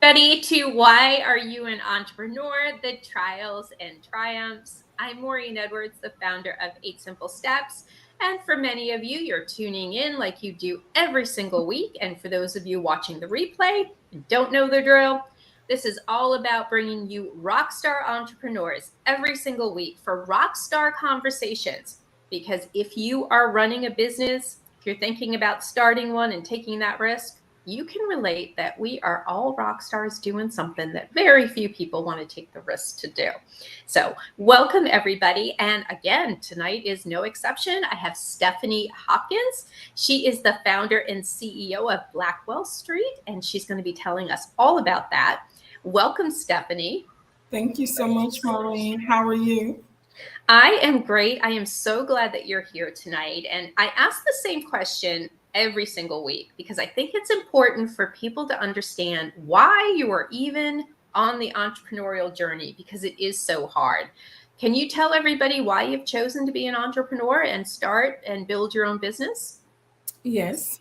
Ready to Why Are You an Entrepreneur? The Trials and Triumphs. I'm Maureen Edwards, the founder of 8 Simple Steps. And for many of you, you're tuning in like you do every single week. And for those of you watching the replay and don't know the drill, this is all about bringing you rockstar entrepreneurs every single week for rockstar conversations. Because if you are running a business, if you're thinking about starting one and taking that risk, you can relate that we are all rock stars doing something that very few people want to take the risk to do. So, welcome everybody. And again, tonight is no exception. I have Stephanie Hopkins. She is the founder and CEO of Blackwell Street, and she's going to be telling us all about that. Welcome, Stephanie. Thank you so much, Maureen. How are you? I am great. I am so glad that you're here tonight. And I ask the same question every single week because I think it's important for people to understand why you are even on the entrepreneurial journey because it is so hard. Can you tell everybody why you've chosen to be an entrepreneur and start and build your own business? Yes.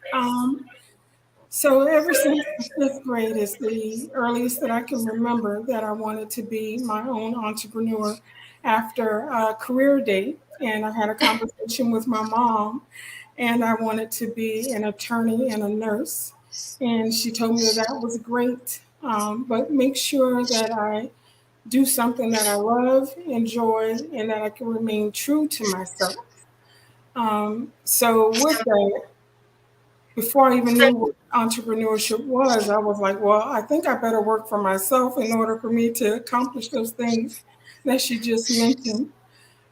So ever since the fifth grade is the earliest that I can remember that I wanted to be my own entrepreneur after a career day. And I had a conversation with my mom, and I wanted to be an attorney and a nurse. And she told me that that was great, but make sure that I do something that I love, enjoy, and that I can remain true to myself. So with that, before I even knew what entrepreneurship was, I was like, well, I think I better work for myself in order for me to accomplish those things that she just mentioned.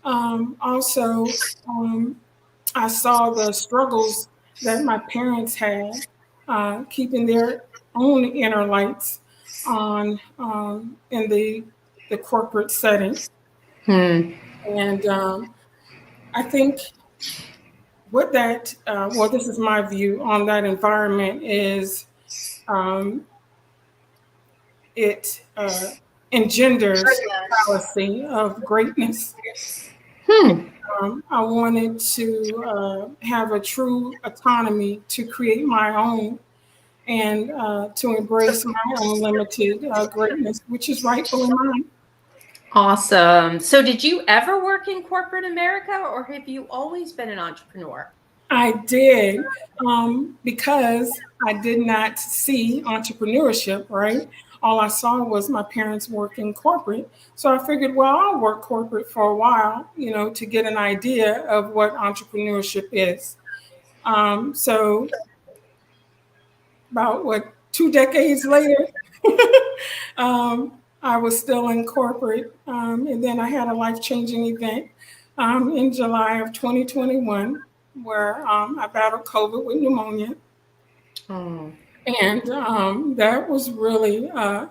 Also, I saw the struggles that my parents had keeping their own inner lights on in the corporate setting. Hmm. And I think what that, well, this is my view on that environment is um, it engenders fallacy of greatness. Hmm. I wanted to have a true autonomy to create my own and to embrace my own limited greatness, which is rightfully mine. Awesome. So, did you ever work in corporate America or have you always been an entrepreneur? I did because I did not see entrepreneurship, right? All I saw was my parents working corporate. So I figured, well, I'll work corporate for a while, to get an idea of what entrepreneurship is. So about 2 decades later, I was still in corporate. And then I had a life changing event in July of 2021 where I battled COVID with pneumonia. Oh. And that was really a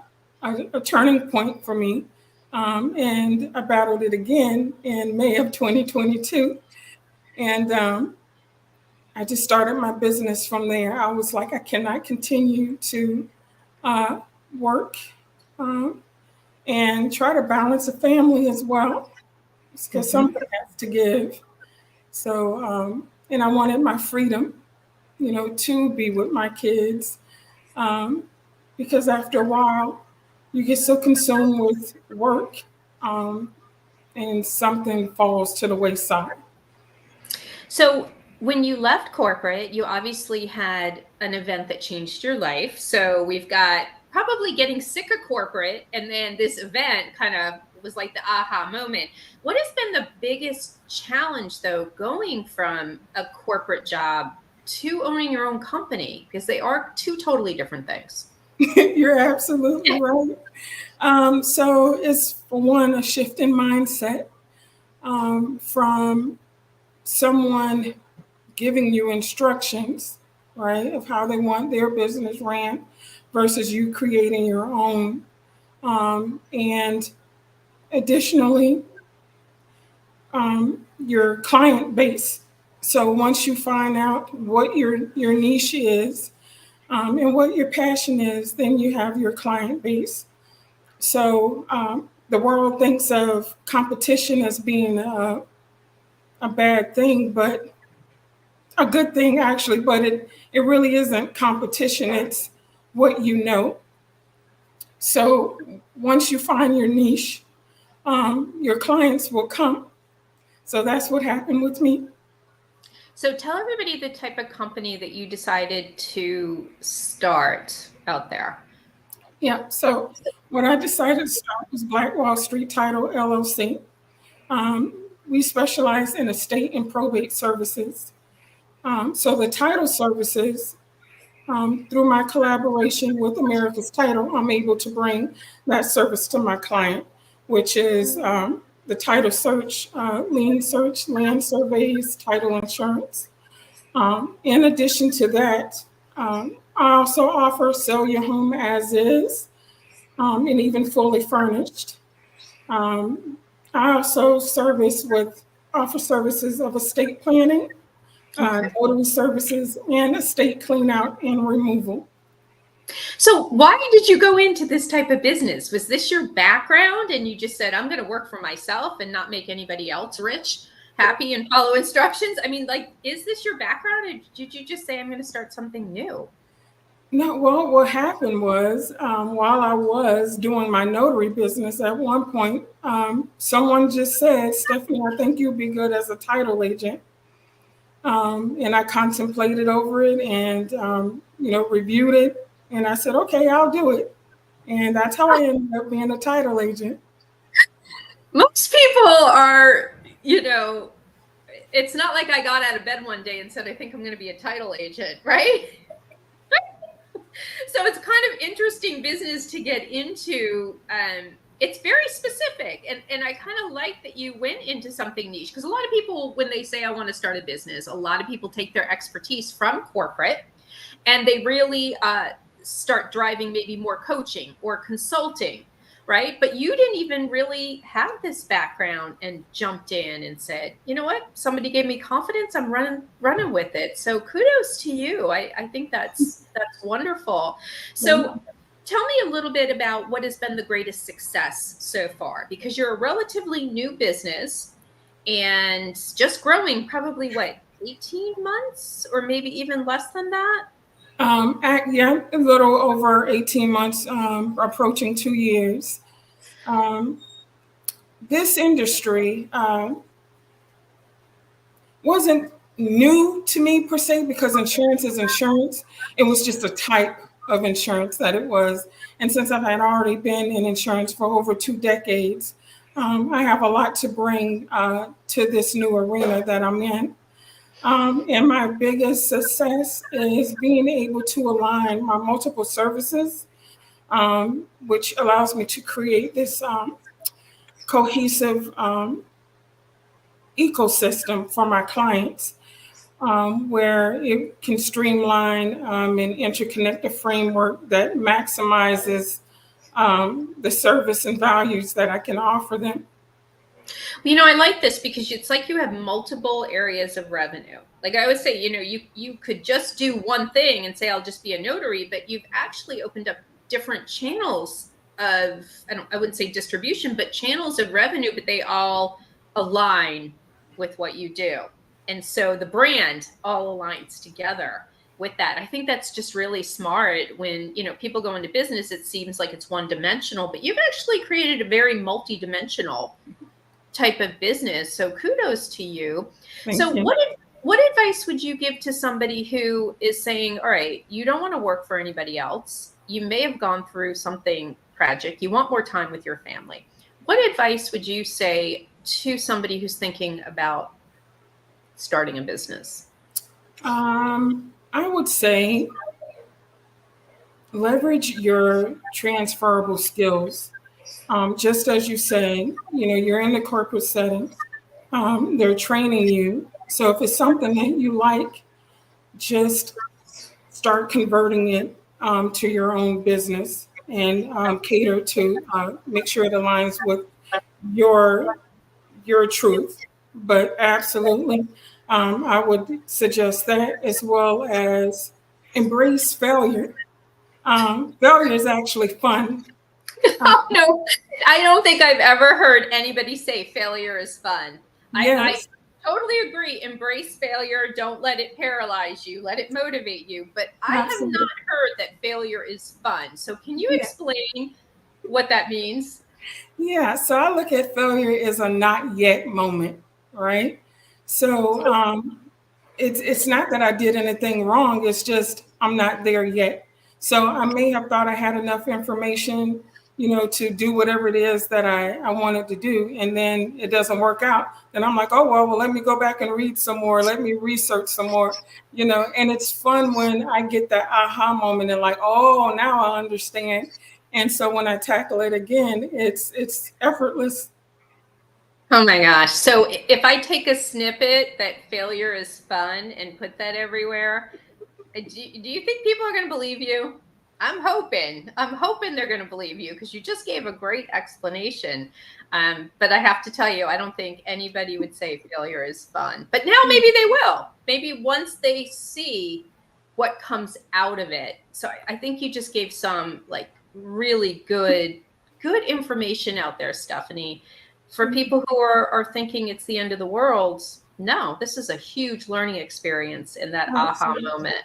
turning point for me. And I battled it again in May of 2022. And I just started my business from there. I was like, I cannot continue to uh, work um, and try to balance a family as well, because Mhm. something has to give. So, and I wanted my freedom, to be with my kids, um, because after a while, you get so consumed with work, um, and something falls to the wayside. So, when you left corporate, you obviously had an event that changed your life. So, we've got probably getting sick of corporate, and then this event kind of was like the aha moment. What has been the biggest challenge, though, going from a corporate job to owning your own company? Because they are two totally different things. You're absolutely right. So it's for one a shift in mindset from someone giving you instructions, right, of how they want their business ran versus you creating your own. And additionally, your client base. So once you find out what your niche is and what your passion is, then you have your client base. So the world thinks of competition as being a bad thing, but a good thing actually. But it really isn't competition. It's what you know. So once you find your niche, your clients will come. So that's what happened with me. So tell everybody the type of company that you decided to start out there. Yeah. So what I decided to start was Black Wall Street Title LLC. We specialize in estate and probate services. So the title services, through my collaboration with America's Title, I'm able to bring that service to my client, which is the title search, lien search, land surveys, title insurance. In addition to that, I also offer sell your home as is, and even fully furnished. Um, I also offer services of estate planning, Okay. notary services, and estate clean out and removal. So why did you go into this type of business? Was this your background and you just said, I'm going to work for myself and not make anybody else rich, happy, and follow instructions? I mean, like, is this your background, or did you just say, I'm going to start something new? No, well, what happened was while I was doing my notary business, at one point, someone just said, Stephanie, I think you'd be good as a title agent. And I contemplated over it and, reviewed it. And I said, okay, I'll do it. And that's how I ended up being a title agent. Most people are, it's not like I got out of bed one day and said, I think I'm going to be a title agent, right? So it's kind of interesting business to get into. It's very specific. And I kind of like that you went into something niche, because a lot of people, when they say, I want to start a business, a lot of people take their expertise from corporate and they really start driving maybe more coaching or consulting, right? But you didn't even really have this background and jumped in and said, you know what, somebody gave me confidence, I'm running with it. So kudos to you. I think that's wonderful. So tell me a little bit about what has been the greatest success so far, because you're a relatively new business and just growing, probably what, 18 months or maybe even less than that? Yeah, a little over 18 months, approaching 2 years. Um, this industry wasn't new to me per se because insurance is insurance. It was just a type of insurance that it was. And since I had already been in insurance for over 2 decades, I have a lot to bring to this new arena that I'm in. And my biggest success is being able to align my multiple services, which allows me to create this cohesive ecosystem for my clients, where it can streamline and interconnect a framework that maximizes the service and values that I can offer them. I like this because it's like you have multiple areas of revenue. Like I always say, you could just do one thing and say, I'll just be a notary, but you've actually opened up different channels of, I wouldn't say distribution, but channels of revenue, but they all align with what you do. And so the brand all aligns together with that. I think that's just really smart. When, people go into business, it seems like it's one dimensional, but you've actually created a very multi-dimensional type of business. So kudos to you. Thank So you. what advice would you give to somebody who is saying, all right, you don't want to work for anybody else. You may have gone through something tragic. You want more time with your family. What advice would you say to somebody who's thinking about starting a business? I would say leverage your transferable skills. Just as you say, you're in the corporate setting, they're training you. So if it's something that you like, just start converting it to your own business and cater to make sure it aligns with your your truth. But absolutely, I would suggest that, as well as embrace failure. Failure is actually fun. Um, Oh, no, I don't think I've ever heard anybody say failure is fun. I yes, totally agree. Embrace failure. Don't let it paralyze you. Let it motivate you. But I have absolutely. not heard that failure is fun. So can you Yeah. explain what that means. Yeah, so I look at failure as a not yet moment, right? So it's not that I did anything wrong. It's just I'm not there yet. So I may have thought I had enough information, to do whatever it is that I wanted to do, and then it doesn't work out. Then I'm like, oh well, let me go back and read some more. Let me research some more, And it's fun when I get that aha moment and like, oh, now I understand. And so when I tackle it again, it's effortless. Oh my gosh. So if I take a snippet that failure is fun and put that everywhere, do you think people are going to believe you? I'm hoping. I'm hoping they're going to believe you because you just gave a great explanation. But I have to tell you, I don't think anybody would say failure is fun. But now maybe they will. Maybe once they see what comes out of it. So I think you just gave some like really good information out there, Stephanie, for people who are thinking it's the end of the world. No, this is a huge learning experience in that aha Absolutely. moment.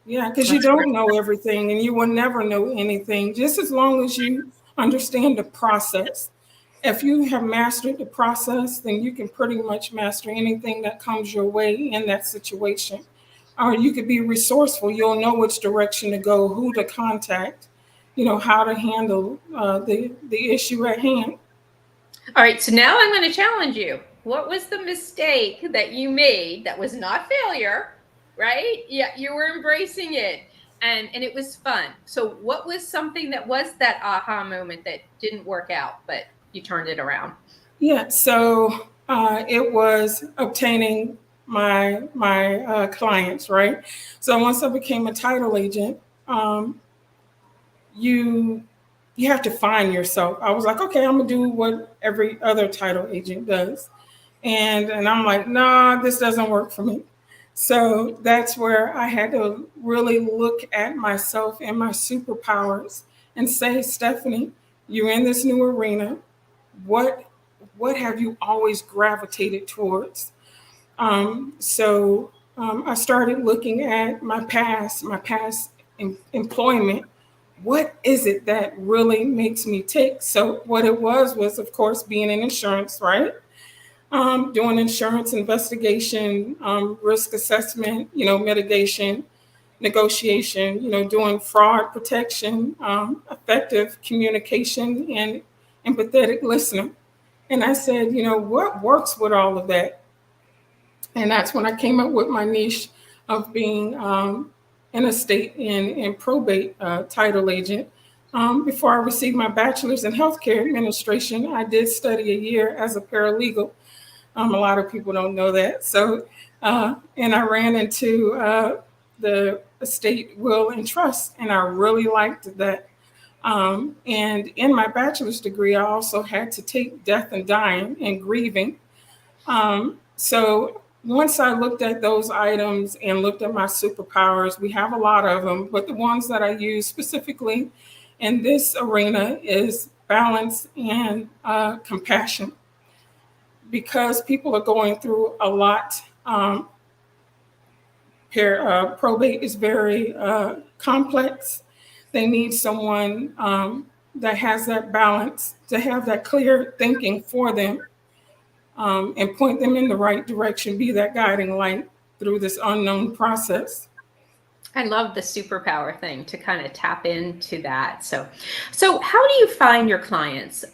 Yeah, because you That's great. don't know everything and you will never know anything, just as long as you understand the process. If you have mastered the process, then you can pretty much master anything that comes your way in that situation. Or you could be resourceful. You'll know which direction to go, who to contact, how to handle the issue at hand. All right, so now I'm going to challenge you. What was the mistake that you made that was not failure, right? Yeah, you were embracing it and it was fun. So what was something that was that aha moment that didn't work out, but you turned it around? Yeah, so it was obtaining my clients, right? So once I became a title agent, um, you you have to find yourself. I was like, okay, I'm gonna do what every other title agent does, and I'm like, nah, this doesn't work for me. So that's where I had to really look at myself and my superpowers and say, Stephanie, you're in this new arena. What what have you always gravitated towards? So I started looking at my past employment. What is it that really makes me tick? So what it was of course being in insurance, right? Doing insurance investigation, risk assessment, mitigation, negotiation, doing fraud protection, effective communication, and empathetic listening. And I said, what works with all of that? And that's when I came up with my niche of being an estate and probate title agent. Before I received my bachelor's in healthcare administration, I did study a year as a paralegal. A lot of people don't know that. And I ran into the estate will and trust, and I really liked that. And in my bachelor's degree, I also had to take death and dying and grieving. So once I looked at those items and looked at my superpowers, we have a lot of them, but the ones that I use specifically in this arena is balance and compassion. Because people are going through a lot. Probate is very complex. They need someone that has that balance to have that clear thinking for them, and point them in the right direction, be that guiding light through this unknown process. I love the superpower thing to kind of tap into that. So how do you find your clients?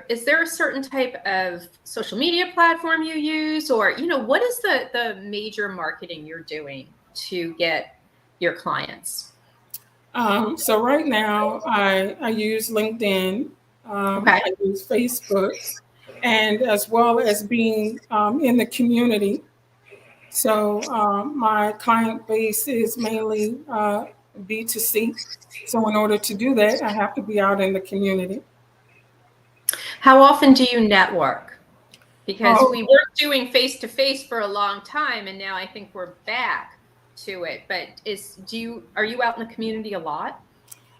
Is there a certain type of social media platform you use, or what is the major marketing you're doing to get your clients? So right now, I use LinkedIn, Okay. I use Facebook, and as well as being in the community. So my client base is mainly B2C. So in order to do that, I have to be out in the community. How often do you network? Because Oh, we weren't doing face to face for a long time, and now I think we're back to it. But are you out in the community a lot?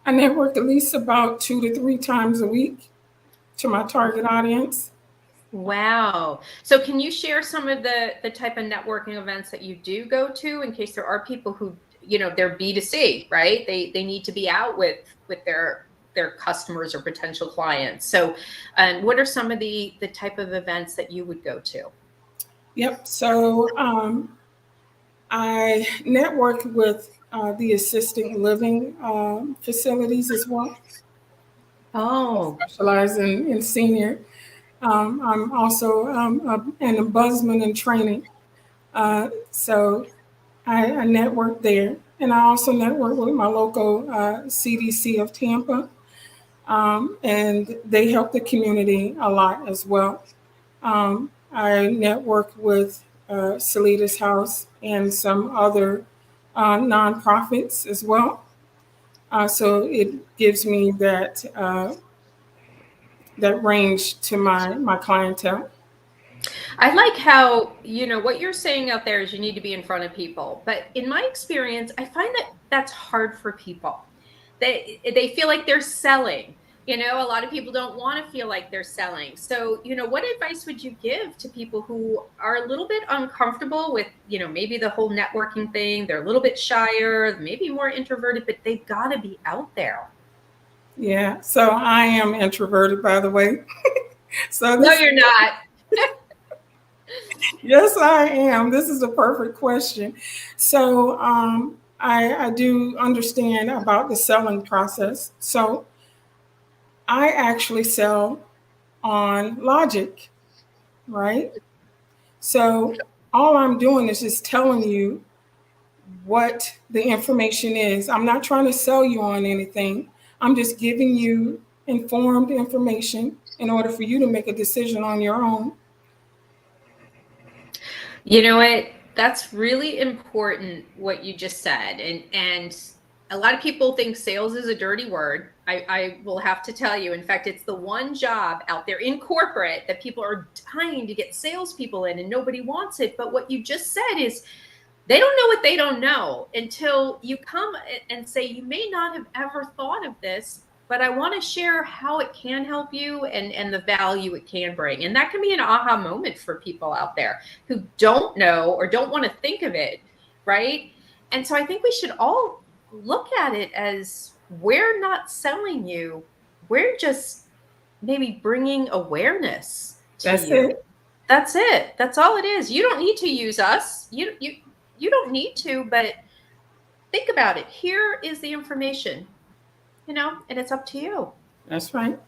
I network at least about 2 to 3 times a week to my target audience. Wow. So can you share some of the type of networking events that you do go to in case there are people who, they're B2C, right? They need to be out with their customers or potential clients. So, what are some of the type of events that you would go to? Yep. So I network with the assisted living facilities as well. I Oh, specialize in senior. I'm also an ombudsman in training. So I network there. And I also network with my local CDC of Tampa. And they help the community a lot as well. I network with Salitas House and some other nonprofits as well. So it gives me that range to my clientele. I like how, what you're saying out there is you need to be in front of people. But in my experience, I find that that's hard for people. They feel like they're selling. A lot of people don't want to feel like they're selling. So, what advice would you give to people who are a little bit uncomfortable with, maybe the whole networking thing? They're a little bit shyer, maybe more introverted, but they've got to be out there. Yeah. So I am introverted, by the way. So No, this, you're not. yes, I am. This is a perfect question. So I do understand about the selling process. So I actually sell on logic, right? So all I'm doing is just telling you what the information is. I'm not trying to sell you on anything. I'm just giving you informed information in order for you to make a decision on your own. You know what? That's really important what you just said. And a lot of people think sales is a dirty word. I will have to tell you. In fact, it's the one job out there in corporate that people are dying to get salespeople in and nobody wants it. But what you just said is they don't know what they don't know until you come and say, you may not have ever thought of this, but I want to share how it can help you and the value it can bring. And that can be an aha moment for people out there who don't know or don't want to think of it, right? And so I think we should all look at it as we're not selling you, we're just maybe bringing awareness to That's you. it. That's it. That's all it is. You don't need to use us. You don't need to, but think about it. Here is the information, and it's up to you. That's right.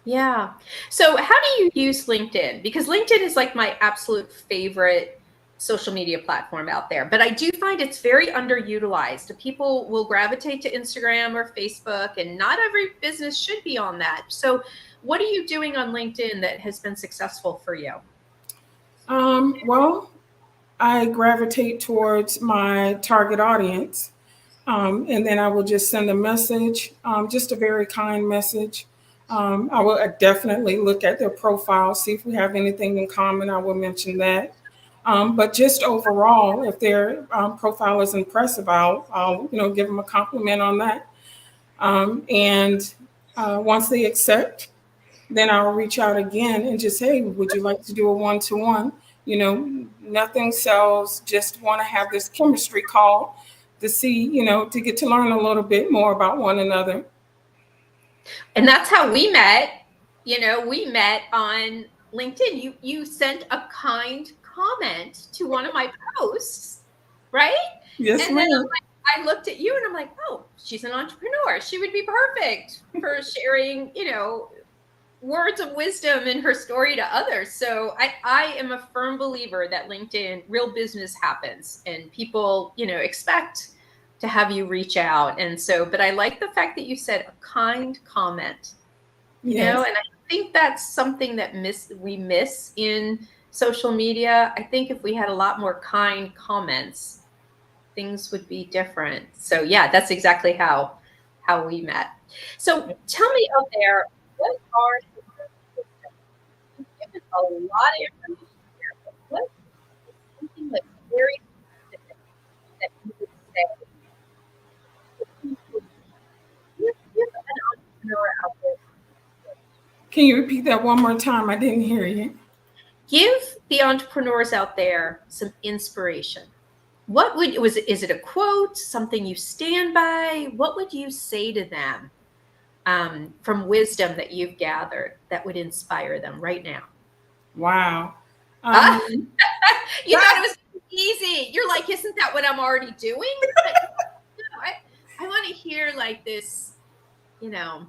Yeah. So, how do you use LinkedIn? Because LinkedIn is like my absolute favorite social media platform out there, but I do find it's very underutilized. People will gravitate to Instagram or Facebook, and not every business should be on that. So, what are you doing on LinkedIn that has been successful for you? Well, I gravitate towards my target audience. And then I will just send a message, just a very kind message. I will definitely look at their profile, see if we have anything in common. I will mention that. But just overall, if their profile is impressive, I'll give them a compliment on that. And once they accept, then I'll reach out again and just, hey, would you like to do a one-to-one? Nothing sells, just want to have this chemistry call to see, to get to learn a little bit more about one another. And that's how we met. We met on LinkedIn. You sent a kind comment to one of my posts, right? Yes, And then ma'am. I looked at you and I'm like, oh, she's an entrepreneur. She would be perfect for sharing, words of wisdom in her story to others. So I am a firm believer that LinkedIn, real business happens and people, expect to have you reach out. And so, but I like the fact that you said a kind comment, Yes, and I think that's something that we miss in social media. I think if we had a lot more kind comments, things would be different. So yeah, that's exactly how we met. So tell me out there, what are you've given a lot of information here, but what is something that's very specific that you would say if you would give an entrepreneur out there? can you repeat that one more time? I didn't hear you. Give the entrepreneurs out there some inspiration. What would was it? Is it a quote, something you stand by? What would you say to them from wisdom that you've gathered that would inspire them right now? Wow. Ah, Um, you thought it was easy. You're like, isn't that what I'm already doing? But no, I want to hear like this, you know,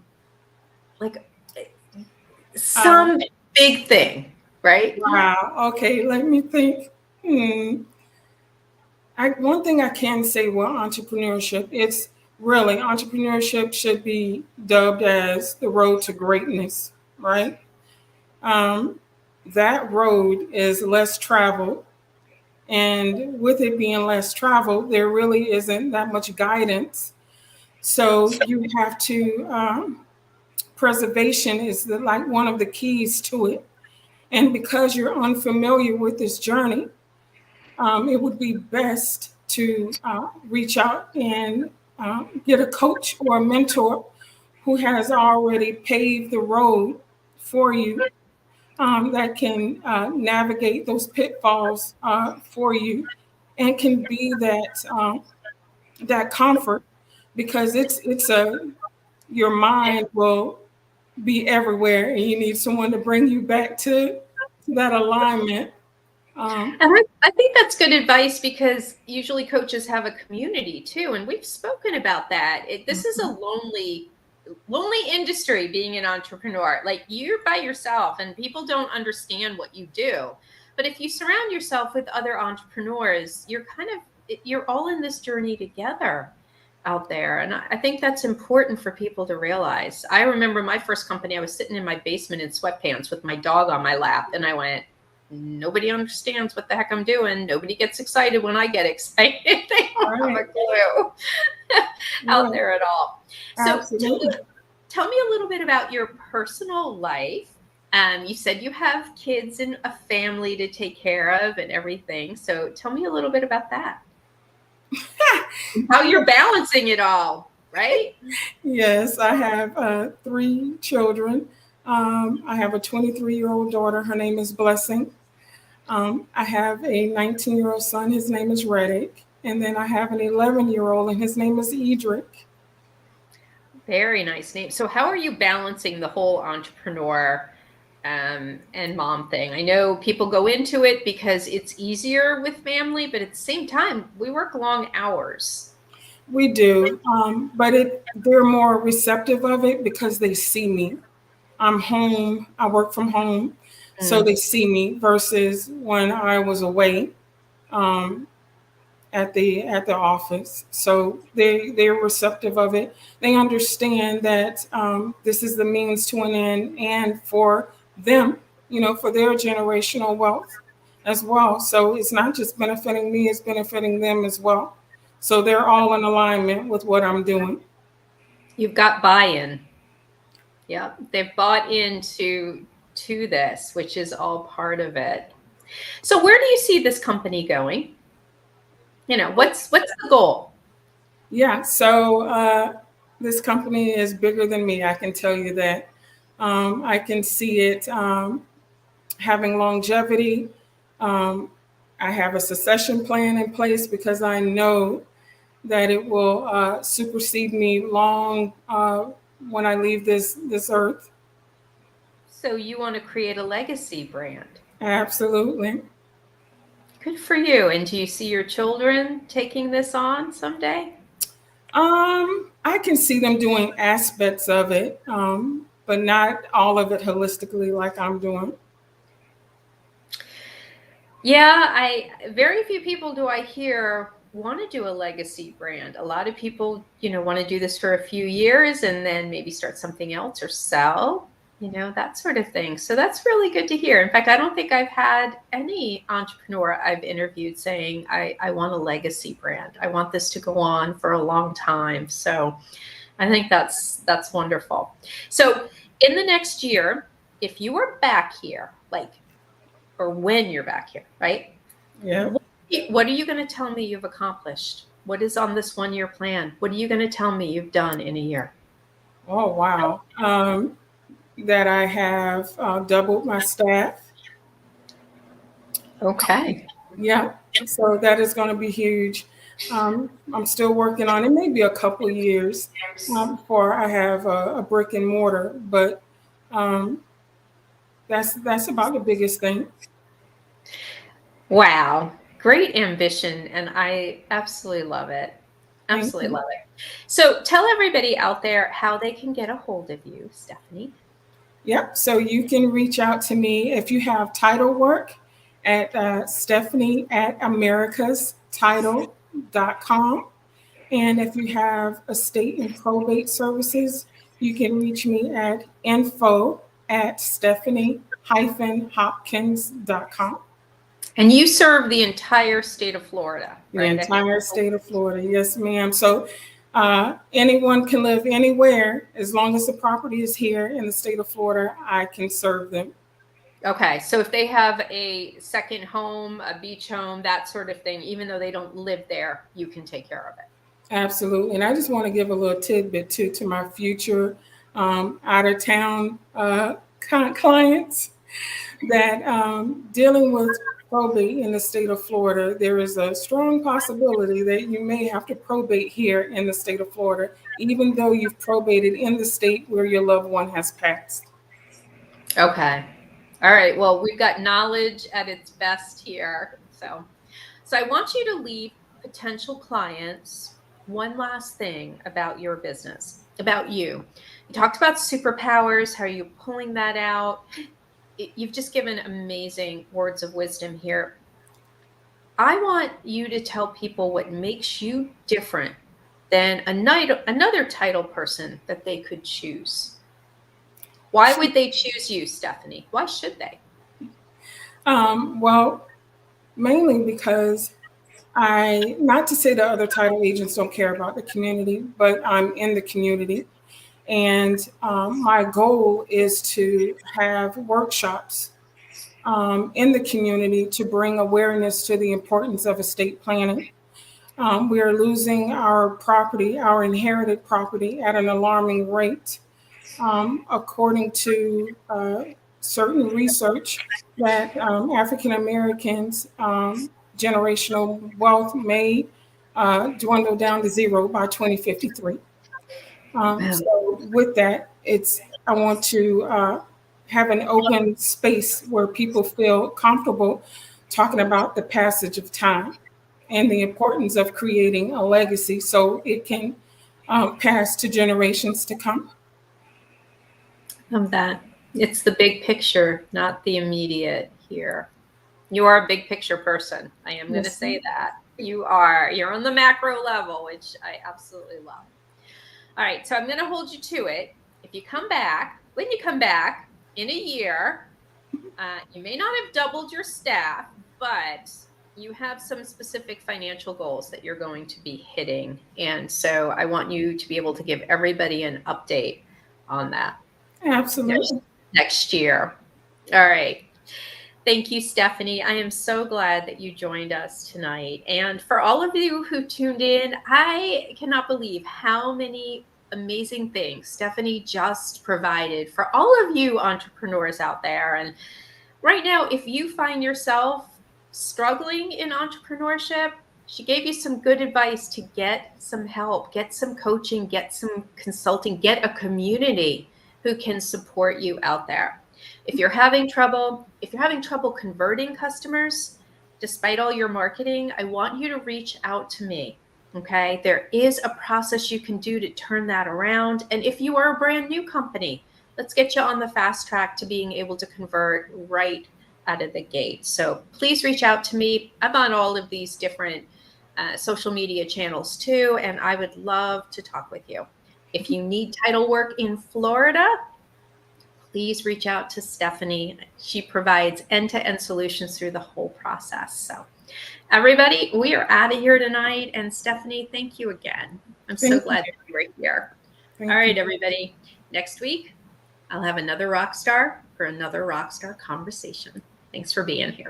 like uh, some big thing, right? wow. Okay, let me think. Hmm. One thing I can say about entrepreneurship, it's really entrepreneurship should be dubbed as the road to greatness, right? Um, that road is less traveled. And with it being less traveled, there really isn't that much guidance. So you have to, preservation is like one of the keys to it. And because you're unfamiliar with this journey, it would be best to reach out and get a coach or a mentor who has already paved the road for you, that can navigate those pitfalls for you and can be that comfort, because it's a your mind will be everywhere and you need someone to bring you back to that alignment. Um, And I think that's good advice because usually coaches have a community too, and we've spoken about that. This is a lonely industry being an entrepreneur. Like you're by yourself, and people don't understand what you do. But if you surround yourself with other entrepreneurs, you're all in this journey together out there. And I think that's important for people to realize. I remember my first company, I was sitting in my basement in sweatpants with my dog on my lap, and I went, nobody understands what the heck I'm doing. Nobody gets excited when I get excited. They don't have right, a clue out right, there at all. So absolutely. tell me a little bit about your personal life. You said you have kids and a family to take care of and everything. So tell me a little bit about that. How you're balancing it all, right? Yes, I have three children. I have a 23-year-old daughter. Her name is Blessing. I have a 19-year-old son. His name is Reddick. And then I have an 11-year-old, and his name is Edric. Very nice name. So how are you balancing the whole entrepreneur and mom thing? I know people go into it because it's easier with family, but at the same time, we work long hours. We do, but they're more receptive of it because they see me. I'm home. I work from home, so Mm. they see me versus when I was away. Um, at the office. So they're receptive of it. They understand that this is the means to an end, and for them, for their generational wealth as well. So it's not just benefiting me; it's benefiting them as well. So they're all in alignment with what I'm doing. You've got buy-in. Yeah, they've bought into to this, which is all part of it. So where do you see this company going? What's the goal? Yeah. So this company is bigger than me. I can tell you that. I can see it having longevity. Um, I have a succession plan in place because I know that it will supersede me long when I leave this earth. So you want to create a legacy brand. Absolutely. Good for you. And do you see your children taking this on someday? I can see them doing aspects of it, but not all of it holistically like I'm doing. Yeah, I very few people do I hear want to do a legacy brand. A lot of people, want to do this for a few years and then maybe start something else or sell, that sort of thing. So that's really good to hear. In fact, I don't think I've had any entrepreneur I've interviewed saying, I want a legacy brand. I want this to go on for a long time. So I think that's wonderful. So in the next year, if you were back here, like or when you're back here, right? Yeah. What are you going to tell me you've accomplished? What is on this 1 year plan? What are you going to tell me you've done in a year? Oh, wow. That I have doubled my staff. Okay. Yeah. So that is going to be huge. I'm still working on it. Maybe a couple years before I have a brick and mortar, but um, that's about the biggest thing. Wow. Great ambition. And I absolutely love it. Thank Absolutely you. love it. So tell everybody out there how they can get a hold of you, Stephanie. Yep. So you can reach out to me if you have title work at Stephanie at americastitle.com. And if you have estate and probate services, you can reach me at info at stephanie-hopkins.com. And you serve the entire state of Florida, The right? I think. entire state of Florida. Yes, ma'am. So anyone can live anywhere as long as the property is here in the state of Florida. I can serve them. Okay. So if they have a second home, a beach home, that sort of thing, even though they don't live there, you can take care of it. Absolutely. And I just want to give a little tidbit too to my future out of town clients that dealing with probate in the state of Florida, there is a strong possibility that you may have to probate here in the state of Florida, even though you've probated in the state where your loved one has passed. Okay. All right. Well, we've got knowledge at its best here. So I want you to leave potential clients one last thing about your business, about you. You talked about superpowers. How are you pulling that out? You've just given amazing words of wisdom here. I want you to tell people what makes you different than another title person that they could choose. Why would they choose you, Stephanie? Why should they? Well, mainly because not to say that other title agents don't care about the community, but I'm in the community. And my goal is to have workshops in the community to bring awareness to the importance of estate planning. We are losing our property, our inherited property, at an alarming rate. According to certain research, that African Americans' generational wealth may dwindle down to zero by 2053. So with that, I want to have an open space where people feel comfortable talking about the passage of time and the importance of creating a legacy so it can pass to generations to come. Of that. It's the big picture, not the immediate here. You are a big picture person. I am going to Yes. say that. You are. You're on the macro level, which I absolutely love. All right. So I'm going to hold you to it. If you come back, when you come back in a year, you may not have doubled your staff, but you have some specific financial goals that you're going to be hitting. And so I want you to be able to give everybody an update on that Absolutely. next year. All right. Thank you, Stephanie. I am so glad that you joined us tonight. And for all of you who tuned in, I cannot believe how many amazing things Stephanie just provided for all of you entrepreneurs out there. And right now, if you find yourself struggling in entrepreneurship, she gave you some good advice to get some help, get some coaching, get some consulting, get a community who can support you out there. If you're having trouble converting customers, despite all your marketing, I want you to reach out to me. Okay. There is a process you can do to turn that around. And if you are a brand new company, let's get you on the fast track to being able to convert right out of the gate. So please reach out to me. I'm on all of these different social media channels too, and I would love to talk with you. If you need title work in Florida, please reach out to Stephanie. She provides end-to-end solutions through the whole process. So everybody, we are out of here tonight. And Stephanie, thank you again. I'm so Thank you. glad that you were here. All Thank right, you. everybody. Next week, I'll have another rock star for another rock star conversation. Thanks for being here.